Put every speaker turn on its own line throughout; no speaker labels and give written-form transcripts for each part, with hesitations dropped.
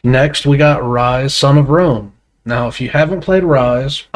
Next, we got Ryze, Son of Rome. Now, if you haven't played Ryze,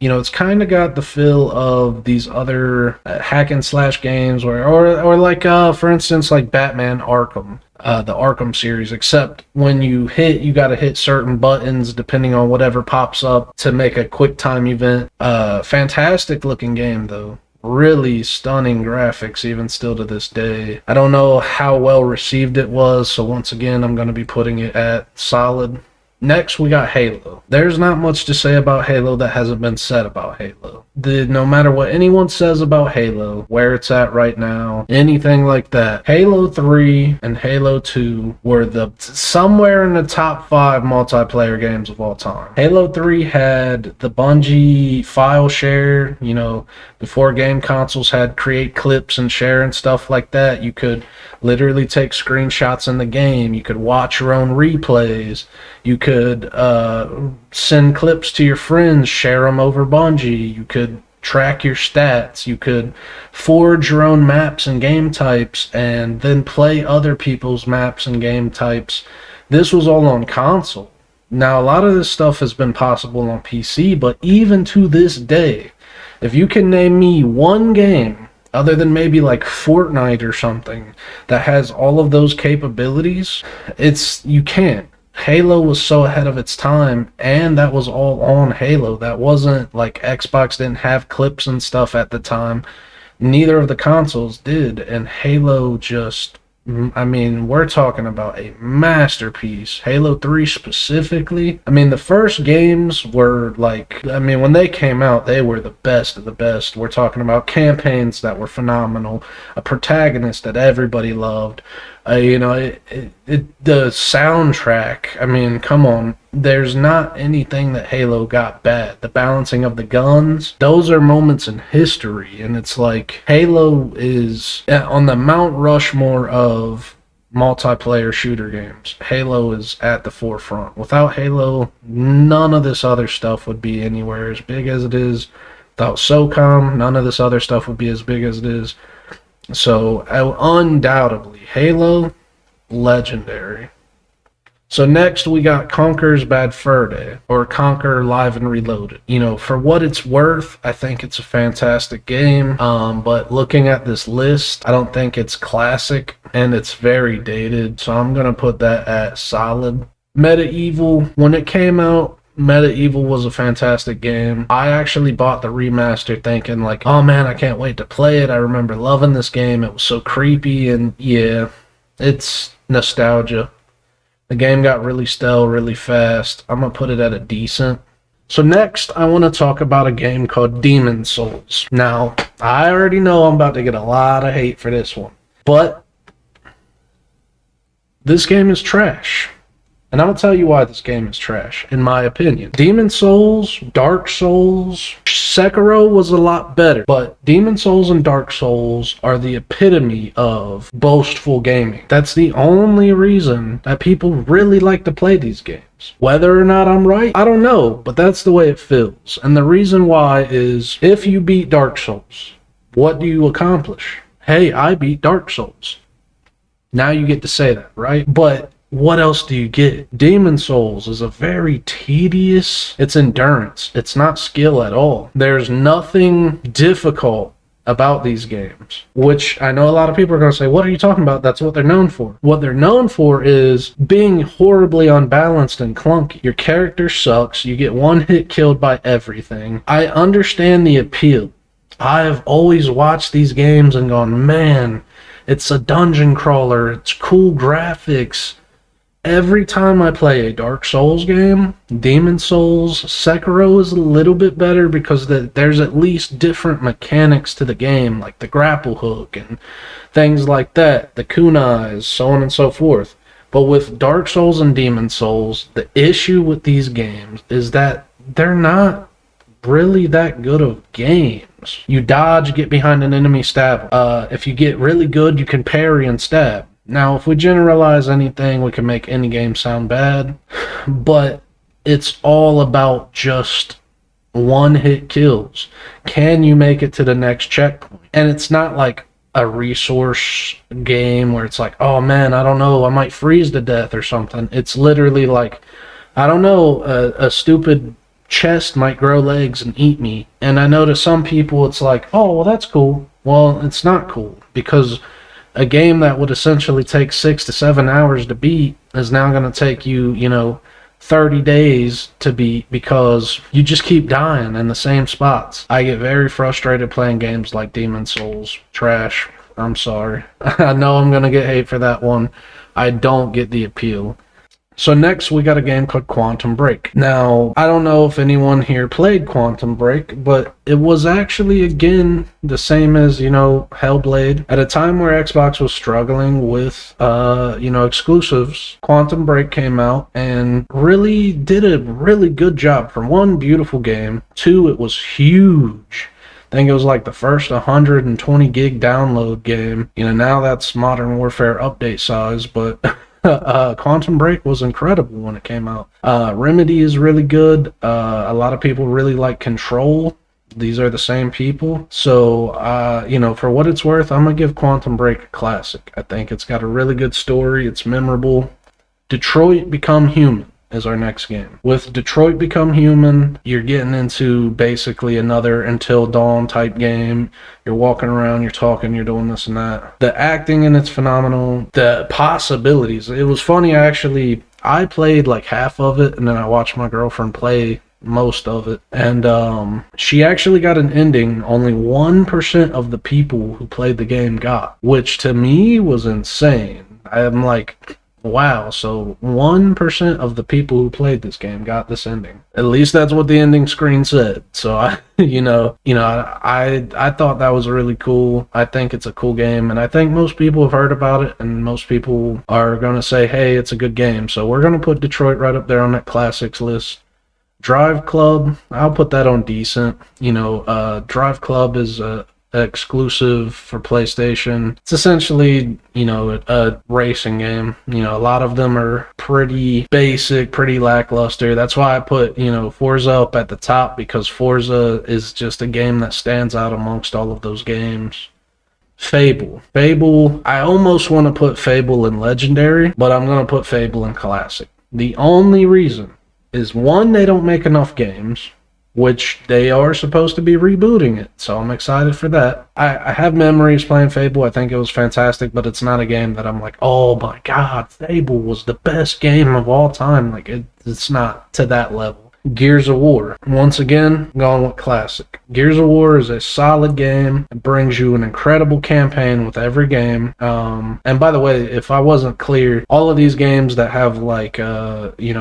it's kind of got the feel of these other hack and slash games, or like, for instance, like Batman Arkham, the Arkham series. Except when you got to hit certain buttons depending on whatever pops up to make a quick time event. Fantastic looking game though. Really stunning graphics, even still to this day. I don't know how well received it was, so once again, I'm going to be putting it at solid. Next, we got Halo. There's not much to say about Halo that hasn't been said about Halo. No matter what anyone says about Halo, where it's at right now, anything like that, Halo 3 and Halo 2 were somewhere in the top 5 multiplayer games of all time. Halo 3 had the Bungie file share, before game consoles had create clips and share and stuff like that. You could literally take screenshots in the game. You could watch your own replays. You could send clips to your friends, share them over Bungie. You could track your stats. You could forge your own maps and game types and then play other people's maps and game types. This was all on console. Now, a lot of this stuff has been possible on PC, but even to this day, if you can name me one game other than maybe like Fortnite or something that has all of those capabilities, you can't. Halo was so ahead of its time, and that was all on Halo. That wasn't like Xbox didn't have clips and stuff at the time. Neither of the consoles did, and Halo just, we're talking about a masterpiece. Halo 3 specifically. The first games were when they came out, they were the best of the best. We're talking about campaigns that were phenomenal, a protagonist that everybody loved. The soundtrack, come on. There's not anything that Halo got bad. The balancing of the guns, those are moments in history. And it's like Halo is on the Mount Rushmore of multiplayer shooter games. Halo is at the forefront. Without Halo, none of this other stuff would be anywhere as big as it is. Without SOCOM, none of this other stuff would be as big as it is. So, undoubtedly, Halo, legendary. So next we got Conker's Bad Fur Day, or Conker Live and Reloaded. For what it's worth, I think it's a fantastic game, but looking at this list, I don't think it's classic, and it's very dated, so I'm going to put that at solid. Medieval, when it came out, Medieval was a fantastic game. I actually bought the remaster thinking oh man, I can't wait to play it. I remember loving this game. It was so creepy, and yeah, it's nostalgia. The game got really stale really fast. I'm going to put it at a decent. So next, I want to talk about a game called Demon Souls. Now, I already know I'm about to get a lot of hate for this one, but this game is trash. And I'm going to tell you why this game is trash, in my opinion. Demon Souls, Dark Souls, Sekiro was a lot better, but Demon Souls and Dark Souls are the epitome of boastful gaming. That's the only reason that people really like to play these games. Whether or not I'm right, I don't know, but that's the way it feels. And the reason why is, if you beat Dark Souls, what do you accomplish? Hey, I beat Dark Souls. Now you get to say that, right? But what else do you get? Demon Souls is a very tedious, it's endurance. It's not skill at all. There's nothing difficult about these games, which I know a lot of people are going to say, what are you talking about? That's what they're known for. What they're known for is being horribly unbalanced and clunky. Your character sucks. You get one hit killed by everything. I understand the appeal. I have always watched these games and gone, man, it's a dungeon crawler. It's cool graphics. Every time I play a Dark Souls game, Demon Souls, Sekiro is a little bit better because there's at least different mechanics to the game, like the grapple hook and things like that, the kunais, so on and so forth. But with Dark Souls and Demon Souls, the issue with these games is that they're not really that good of games. You dodge, get behind an enemy, stab. If you get really good, you can parry and stab. Now, if we generalize anything, we can make any game sound bad, but it's all about just one-hit kills. Can you make it to the next checkpoint? And it's not like a resource game where it's like, oh man, I don't know, I might freeze to death or something. It's literally like, I don't know, a stupid chest might grow legs and eat me. And I know to some people it's like, oh, well, that's cool. Well, it's not cool, because a game that would essentially take 6 to 7 hours to beat is now going to take you, 30 days to beat, because you just keep dying in the same spots. I get very frustrated playing games like Demon Souls. Trash. I'm sorry. I know I'm going to get hate for that one. I don't get the appeal. So next we got a game called Quantum Break. Now, I don't know if anyone here played Quantum Break, but it was actually, again, the same as, Hellblade. At a time where Xbox was struggling with, exclusives, Quantum Break came out and really did a really good job. For one, beautiful game. Two, it was huge. I think it was like the first 120 gig download game. Now that's Modern Warfare update size, but... Quantum Break was incredible when it came out. Remedy is really good. A lot of people really like Control. These are the same people. So, for what it's worth, I'm going to give Quantum Break a classic. I think it's got a really good story. It's memorable. Detroit Become Human is our next game. With Detroit Become Human, you're getting into basically another Until Dawn type game. You're walking around, you're talking, you're doing this and that. The acting in it's phenomenal. The possibilities. It was funny, I played like half of it, and then I watched my girlfriend play most of it. And she actually got an ending only 1% of the people who played the game got, which to me was insane. I'm like... wow, so 1% of the people who played this game got this ending. At least that's what the ending screen said. So I thought that was really cool. I think it's a cool game, and I think most people have heard about it, and most people are going to say, hey, it's a good game. So we're going to put Detroit right up there on that classics list. Drive Club, I'll put that on decent. Drive Club is exclusive for PlayStation. It's essentially, a racing game. A lot of them are pretty basic, pretty lackluster. That's why I put, Forza up at the top, because Forza is just a game that stands out amongst all of those games. Fable, I almost want to put Fable in Legendary, but I'm going to put Fable in Classic. The only reason is, one, they don't make enough games, which they are supposed to be rebooting it, so I'm excited for that. I have memories playing Fable. I think it was fantastic, but it's not a game that I'm like, oh my god, Fable was the best game of all time. Like, it's not to that level. Gears of War. Once again, going with classic. Gears of War is a solid game. It brings you an incredible campaign with every game. And by the way, if I wasn't clear, all of these games that have like,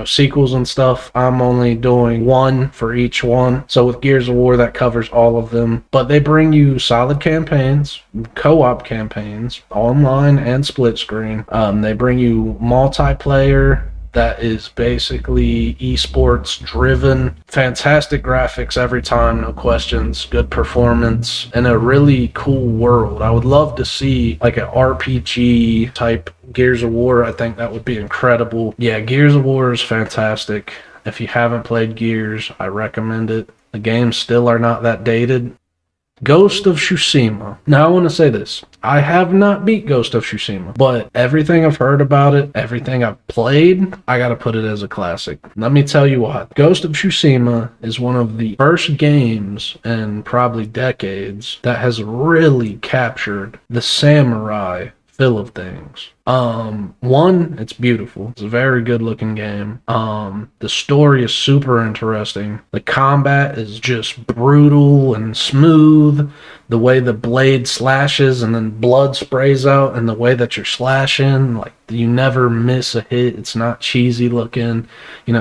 sequels and stuff, I'm only doing one for each one. So with Gears of War, that covers all of them. But they bring you solid campaigns, co-op campaigns, online and split screen. They bring you multiplayer that is basically esports driven. Fantastic graphics every time, no questions, good performance, and a really cool world. I would love to see like an RPG type Gears of War. I think that would be incredible. Yeah, Gears of War is fantastic. If you haven't played Gears, I recommend it. The games still are not that dated. Ghost of Tsushima. Now I want to say this. I have not beat Ghost of Tsushima, but everything I've heard about it, everything I've played, I gotta put it as a classic. Let me tell you what. Ghost of Tsushima is one of the first games in probably decades that has really captured the samurai feel of things. One, it's beautiful. It's a very good looking game. The story is super interesting. The combat is just brutal and smooth. The way the blade slashes and then blood sprays out, and the way that you're slashing, like, you never miss a hit. It's not cheesy looking.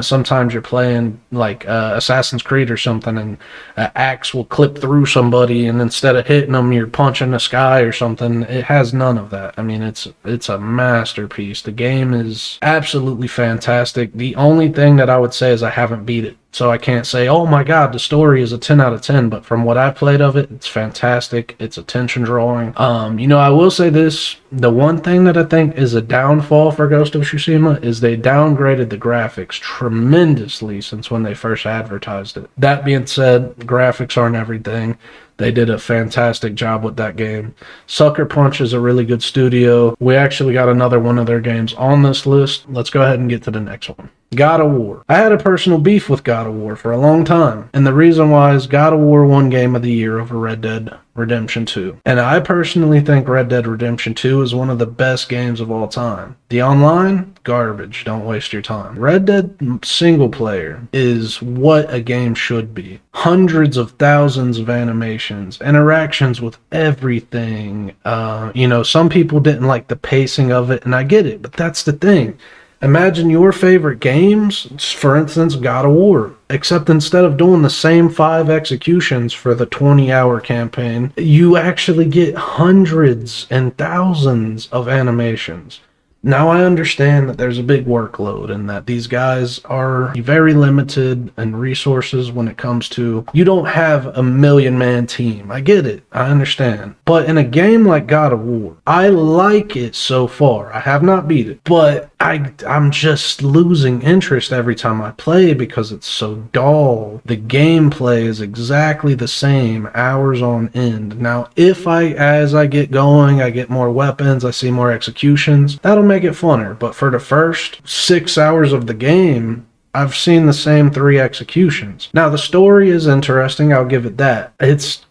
Sometimes you're playing like Assassin's Creed or something, and an axe will clip through somebody, and instead of hitting them, you're punching the sky or something. It has none of that. I mean, it's a masterpiece. The game is absolutely fantastic. The only thing that I would say is I haven't beat it. so I can't say, oh my god, the story is a 10 out of 10, but from what I've played of it, it's fantastic. It's attention drawing. I will say this, the one thing that I think is a downfall for Ghost of Tsushima is they downgraded the graphics tremendously since when they first advertised it. That being said, graphics aren't everything. They did a fantastic job with that game. Sucker Punch is a really good studio. We actually got another one of their games on this list. Let's go ahead and get to the next one. God of War. I had a personal beef with God of War for a long time, and the reason why is God of War won Game of the Year over Red Dead Redemption 2. And I personally think Red Dead Redemption 2 is one of the best games of all time. The online, garbage. Don't waste your time. Red Dead single player is what a game should be. Hundreds of thousands of animations, interactions with everything. Some people didn't like the pacing of it, and I get it, but that's the thing. Imagine your favorite games, for instance, God of War, except instead of doing the same 5 executions for the 20-hour campaign, you actually get hundreds and thousands of animations. Now I understand that there's a big workload and that these guys are very limited in resources when it comes to, you don't have a 1,000,000-man team. I get it. I understand. But in a game like God of War, I like it so far. I have not beat it, but I'm just losing interest every time I play because it's so dull. The gameplay is exactly the same, hours on end. Now, as I get going, I get more weapons, I see more executions, that'll make it funner. But for the first 6 hours of the game, I've seen the same 3 executions. Now, the story is interesting, I'll give it that. It's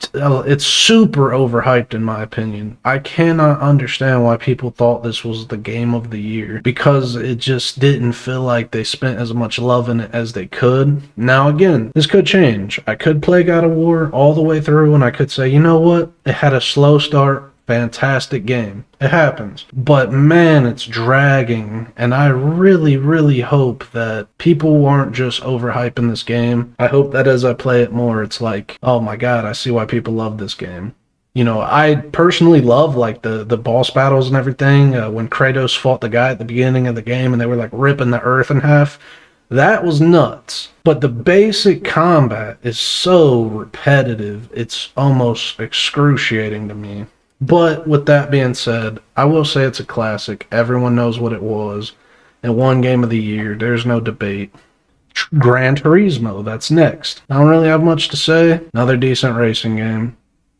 super overhyped in my opinion. I cannot understand why people thought this was the game of the year, because it just didn't feel like they spent as much love in it as they could. Now, again, this could change. I could play God of War all the way through and I could say, you know what? It had a slow start. Fantastic game. It happens. But man, it's dragging. And I really, really hope that people aren't just overhyping this game. I hope that as I play it more, it's like, oh my god, I see why people love this game. I personally love like the boss battles and everything. When Kratos fought the guy at the beginning of the game and they were like ripping the earth in half. That was nuts. But the basic combat is so repetitive, it's almost excruciating to me. But with that being said, I will say it's a classic. Everyone knows what it was. It won Game of the Year. There's no debate. Gran Turismo, that's next. I don't really have much to say. Another decent racing game.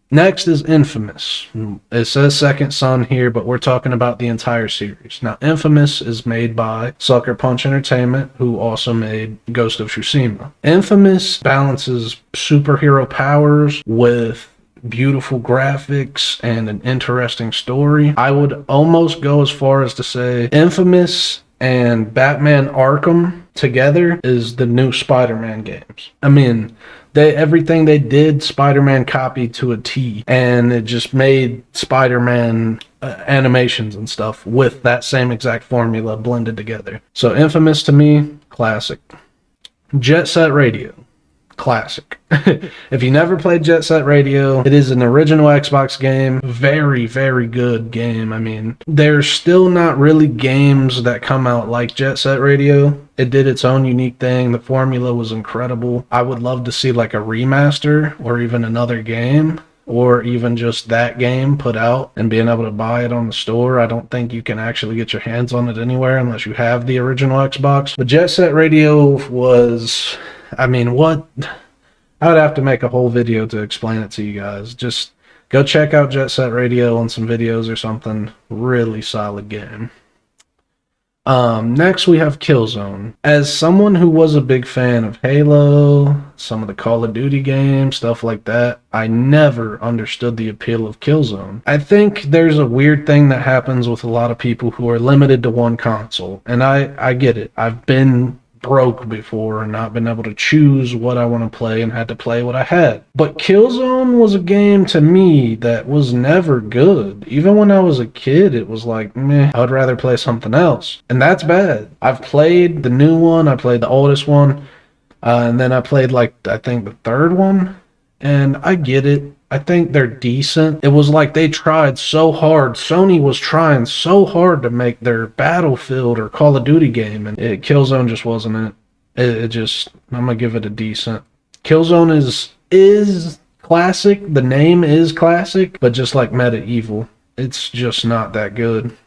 Next is Infamous. It says Second Son here, but we're talking about the entire series. Now, Infamous is made by Sucker Punch Entertainment, who also made Ghost of Tsushima. Infamous balances superhero powers with beautiful graphics and an interesting story. I would almost go as far as to say Infamous and Batman Arkham together is the new Spider-Man games. I mean, everything they did, Spider-Man copied to a T, and it just made Spider-Man animations and stuff with that same exact formula blended together. So Infamous to me, classic. Jet Set Radio. Classic. If you never played Jet Set Radio, it is an original Xbox game. Very, very good game. I mean, there's still not really games that come out like Jet Set Radio. It did its own unique thing. The formula was incredible. I would love to see like a remaster or even another game, or even just that game put out and being able to buy it on the store. I don't think you can actually get your hands on it anywhere unless you have the original Xbox. But Jet Set Radio was... I mean, what? I would have to make a whole video to explain it to you guys. Just go check out Jet Set Radio on some videos or something. Really solid game. Next we have Killzone. As someone who was a big fan of Halo, some of the Call of Duty games, stuff like that, I never understood the appeal of Killzone. I think there's a weird thing that happens with a lot of people who are limited to one console, and I get it. I've been broke before and not been able to choose what I want to play and had to play what I had. But Killzone was a game to me that was never good. Even when I was a kid, it was like, meh, I would rather play something else. And that's bad. I've played the new one, I played the oldest one, and then I played like, I think the third one, and I get it. I think they're decent. It was like they tried so hard. Sony was trying so hard to make their Battlefield or Call of Duty game, and Killzone just wasn't it. It just, I'm gonna give it a decent. Killzone is classic. The name is classic, but just like Medieval, it's just not that good.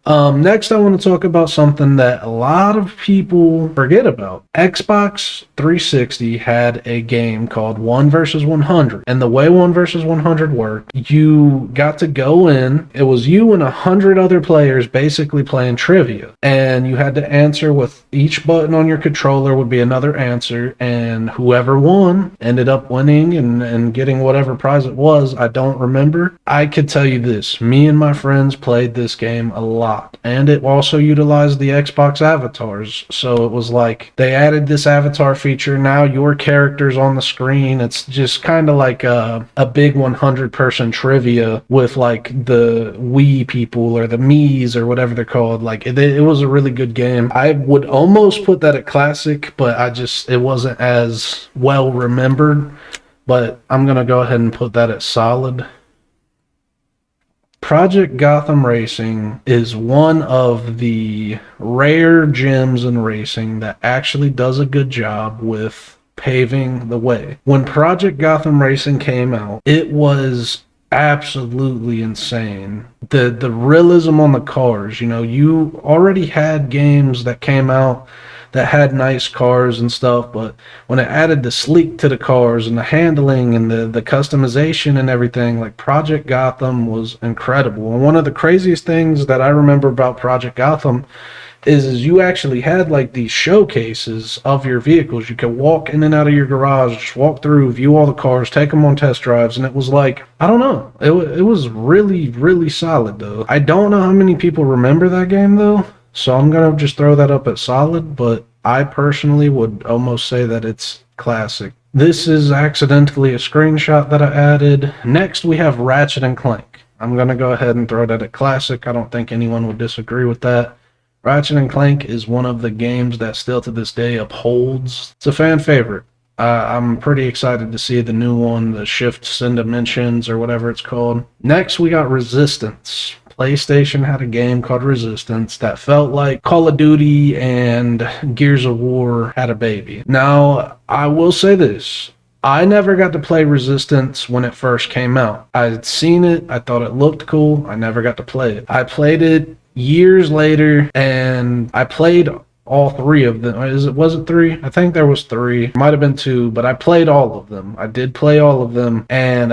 Next, I want to talk about something that a lot of people forget about. Xbox 360 had a game called 1 versus 100. And the way 1 versus 100 worked, you got to go in. It was you and 100 other players basically playing trivia. And you had to answer with each button on your controller would be another answer. And whoever won ended up winning and getting whatever prize it was. I don't remember. I could tell you this. Me and my friends played this game a lot. And it also utilized the Xbox avatars. So it was like they added this avatar feature. Now your character's on the screen. It's just kind of like a big 100 person trivia with like the Wii people or the Mii's or whatever they're called. Like it was a really good game. I would almost put that at classic, but it wasn't as well remembered. But I'm going to go ahead and put that at solid. Project Gotham Racing is one of the rare gems in racing that actually does a good job with paving the way. When Project Gotham Racing came out, it was absolutely insane. The realism on the cars, you already had games that came out that had nice cars and stuff, but when it added the sleek to the cars and the handling and the customization and everything, like Project Gotham was incredible. And one of the craziest things that I remember about Project Gotham is you actually had like these showcases of your vehicles. You could walk in and out of your garage, just walk through, view all the cars, take them on test drives, and it was like, I don't know, it was really, really solid though. I don't know how many people remember that game though, so I'm going to just throw that up at solid, but I personally would almost say that it's classic. This is accidentally a screenshot that I added. Next, we have Ratchet and Clank. I'm going to go ahead and throw that at classic. I don't think anyone would disagree with that. Ratchet and Clank is one of the games that still to this day upholds. It's a fan favorite. I'm pretty excited to see the new one, the Shifts in Dimensions or whatever it's called. Next, we got Resistance. PlayStation had a game called Resistance that felt like Call of Duty and Gears of War had a baby. Now, I will say this. I never got to play Resistance when it first came out. I had seen it. I thought it looked cool. I never got to play it. I played it years later, and I played all three of them. Was it three? I think there was three. Might have been two, but I played all of them. I did play all of them, and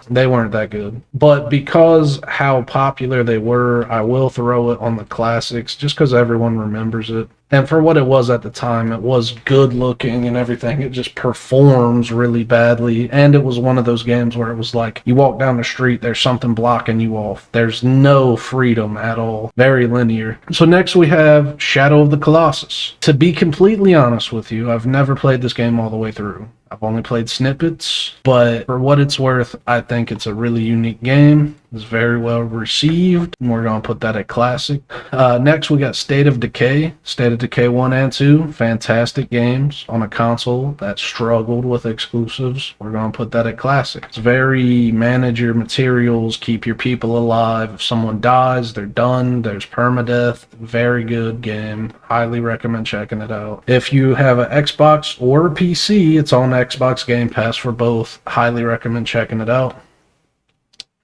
they weren't that good. But because how popular they were, I will throw it on the classics just because everyone remembers it. And for what it was at the time, it was good looking and everything. It just performs really badly. And it was one of those games where it was like, you walk down the street, there's something blocking you off. There's no freedom at all. Very linear. So next we have Shadow of the Colossus. To be completely honest with you, I've never played this game all the way through. I've only played snippets, but for what it's worth, I think it's a really unique game. It's very well received, and we're going to put that at classic. Next, we got State of Decay. State of Decay 1 and 2, fantastic games on a console that struggled with exclusives. We're going to put that at classic. It's very manage your materials, keep your people alive. If someone dies, they're done. There's permadeath. Very good game. Highly recommend checking it out. If you have an Xbox or a PC, it's on Xbox Game Pass for both. Highly recommend checking it out.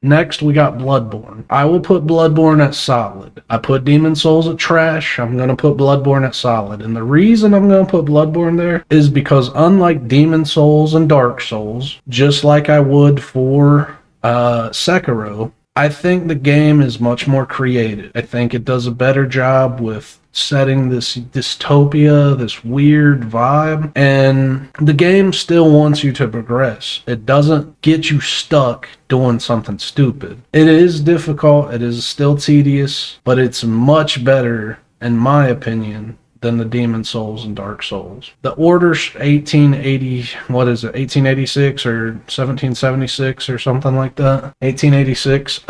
Next, we got Bloodborne. I will put Bloodborne at solid. I put Demon Souls at trash. I'm going to put Bloodborne at solid. And the reason I'm going to put Bloodborne there is because unlike Demon Souls and Dark Souls, just like I would for Sekiro, I think the game is much more creative. I think it does a better job with setting this dystopia, this weird vibe, and the game still wants you to progress. It doesn't get you stuck doing something stupid. It is difficult, it is still tedious, but it's much better, in my opinion, than the Demon Souls and Dark Souls. The Order's 1886 or 1776 or something like that? 1886.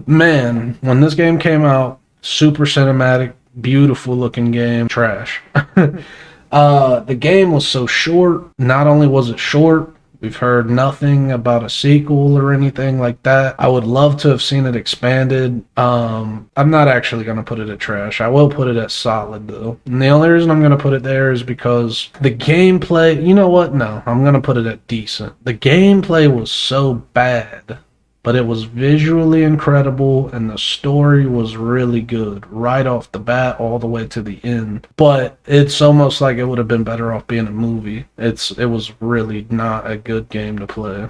Man, when this game came out, super cinematic, beautiful looking game, trash. The game was so short. Not only was it short, We've heard nothing about a sequel or anything like that. I would love to have seen it expanded. I'm not actually going to put it at trash. I will put it at solid, though. And the only reason I'm going to put it there is because the gameplay, you know what? No, I'm going to put it at decent. The gameplay was so bad, but it was visually incredible and the story was really good right off the bat all the way to the end. But it's almost like it would have been better off being a movie. It was really not a good game to play.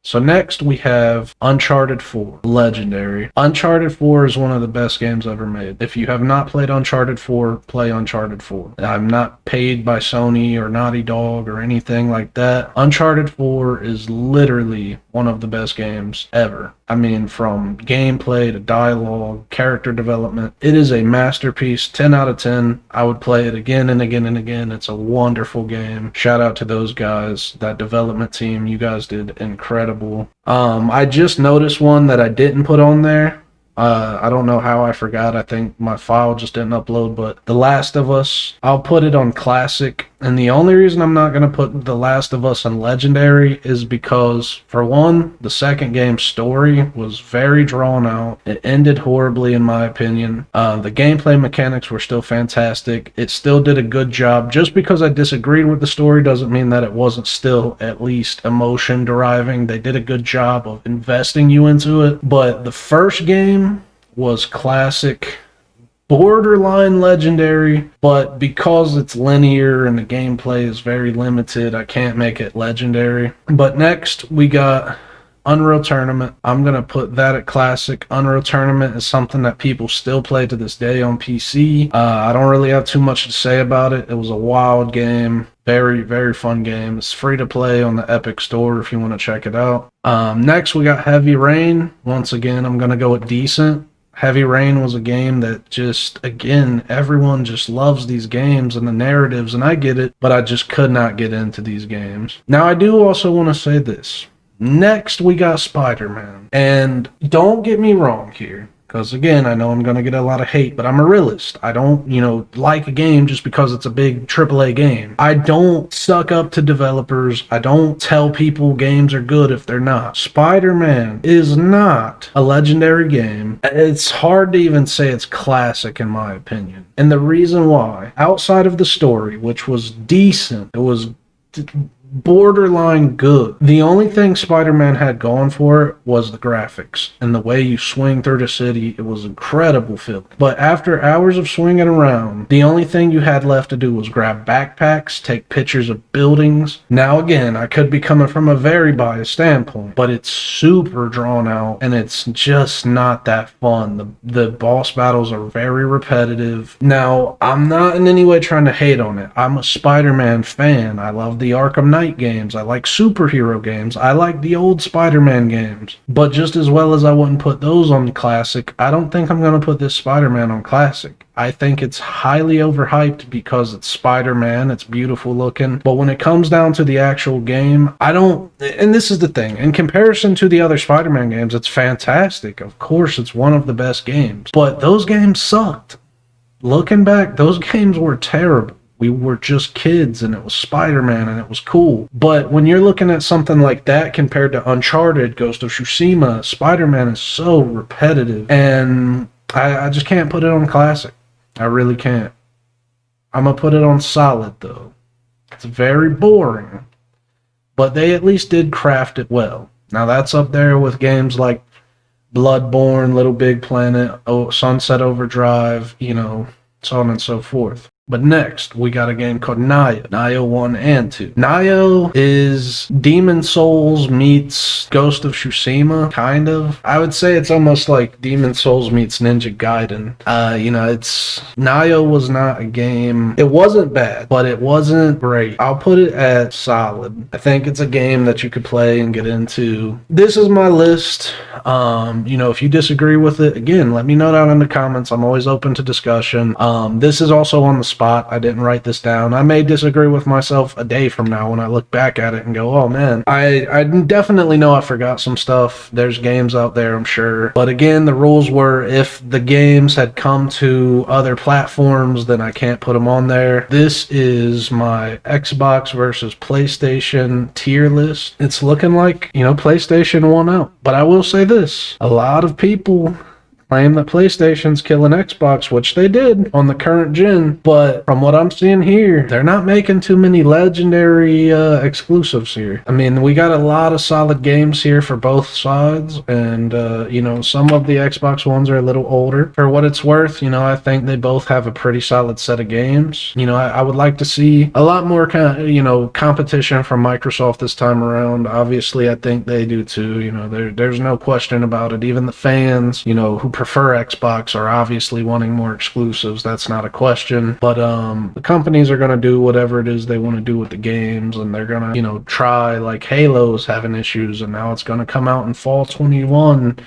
So next we have Uncharted 4, Legendary. Uncharted 4 is one of the best games ever made. If you have not played Uncharted 4, play Uncharted 4. I'm not paid by Sony or Naughty Dog or anything like that. Uncharted 4 is literally one of the best games ever. I mean, from gameplay to dialogue, character development, it is a masterpiece. 10 out of 10. I would play it again and again and again. It's a wonderful game. Shout out to those guys, that development team. You guys did incredible. I just noticed one that I didn't put on there. I don't know how I forgot. I think my file just didn't upload, but The Last of Us, I'll put it on Classic. And the only reason I'm not going to put The Last of Us on Legendary is because, for one, the second game's story was very drawn out. It ended horribly, in my opinion. The gameplay mechanics were still fantastic. It still did a good job. Just because I disagreed with the story doesn't mean that it wasn't still at least emotion deriving. They did a good job of investing you into it. But the first game was classic, borderline legendary, but because it's linear and the gameplay is very limited, I can't make it legendary. But next we got Unreal Tournament. I'm going to put that at classic. Unreal Tournament is something that people still play to this day on PC. I don't really have too much to say about it. It was a wild game. Very, very fun game. It's free to play on the Epic Store if you want to check it out. Next, we got Heavy Rain. Once again, I'm going to go with decent. Heavy Rain was a game that just, again, everyone just loves these games and the narratives, and I get it, but I just could not get into these games. Now, I do also want to say this. Next, we got SpiderMan. And don't get me wrong here, because again, I know I'm going to get a lot of hate, but I'm a realist. I don't, like a game just because it's a big AAA game. I don't suck up to developers. I don't tell people games are good if they're not. SpiderMan is not a legendary game. It's hard to even say it's classic in my opinion. And the reason why, outside of the story, which was decent, it was borderline good. The only thing Spider-Man had going for it was the graphics and the way you swing through the city. It was incredible feeling. But after hours of swinging around, the only thing you had left to do was grab backpacks, take pictures of buildings. Now again, I could be coming from a very biased standpoint, but it's super drawn out and it's just not that fun. The boss battles are very repetitive. Now, I'm not in any way trying to hate on it. I'm a Spider-Man fan. I love the Arkham Knight games. I like superhero games. I like the old Spider-Man games. But just as well as I wouldn't put those on classic, I don't think I'm going to put this Spider-Man on classic. I think it's highly overhyped because it's Spider-Man, it's beautiful looking. But when it comes down to the actual game, I don't, and this is the thing, in comparison to the other Spider-Man games, it's fantastic. Of course, it's one of the best games. But those games sucked. Looking back, those games were terrible. We were just kids and it was Spider-Man and it was cool. But when you're looking at something like that compared to Uncharted, Ghost of Tsushima, Spider-Man is so repetitive. And I just can't put it on classic. I really can't. I'm going to put it on solid though. It's very boring. But they at least did craft it well. Now that's up there with games like Bloodborne, Little Big Planet, Sunset Overdrive, so on and so forth. But next, we got a game called Nioh. Nioh 1 and 2. Nioh is Demon Souls meets Ghost of Tsushima, kind of. I would say it's almost like Demon Souls meets Ninja Gaiden. Nioh was not a game. It wasn't bad, but it wasn't great. I'll put it at solid. I think it's a game that you could play and get into. This is my list. If you disagree with it, again, let me know down in the comments. I'm always open to discussion. This is also on the spot. I didn't write this down. I may disagree with myself a day from now when I look back at it and go, oh man, I definitely know I forgot some stuff. There's games out there, I'm sure. But again, the rules were if the games had come to other platforms, then I can't put them on there. This is my Xbox versus PlayStation tier list. It's looking like, PlayStation won out. But I will say this, a lot of people claim that PlayStation's killing Xbox, which they did on the current gen, but from what I'm seeing here, they're not making too many legendary exclusives here. I mean, we got a lot of solid games here for both sides, and some of the Xbox ones are a little older. For what it's worth, I think they both have a pretty solid set of games. I would like to see a lot more competition from Microsoft this time around. Obviously, I think they do too. There's no question about it. Even the fans, who prefer Xbox are obviously wanting more exclusives. That's not a question. But the companies are going to do whatever it is they want to do with the games, and they're going to, try, like Halo's having issues, and now it's going to come out in fall 21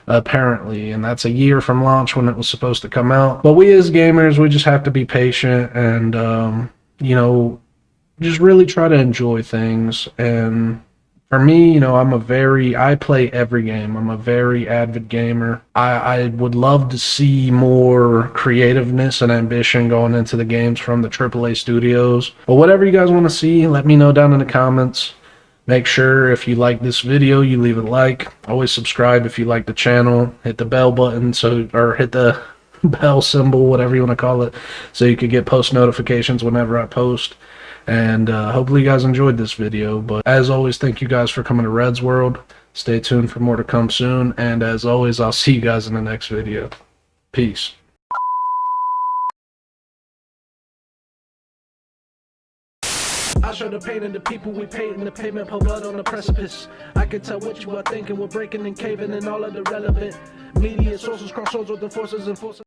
apparently, and that's a year from launch when it was supposed to come out. But we as gamers, we just have to be patient and just really try to enjoy things. And for me, I play every game. I'm a very avid gamer. I would love to see more creativeness and ambition going into the games from the AAA studios. But whatever you guys want to see, let me know down in the comments. Make sure if you like this video, you leave a like. Always subscribe if you like the channel. Hit the bell button or hit the bell symbol, whatever you want to call it, so you can get post notifications whenever I post. And hopefully you guys enjoyed this video. But as always, thank you guys for coming to Red's World. Stay tuned for more to come soon. And as always, I'll see you guys in the next video. Peace. I show the pain in the people we paint in the pavement, pour blood on the precipice. I can tell what you are thinking, we're breaking and caving and all of the relevant media sources cross swords with the forces and forces.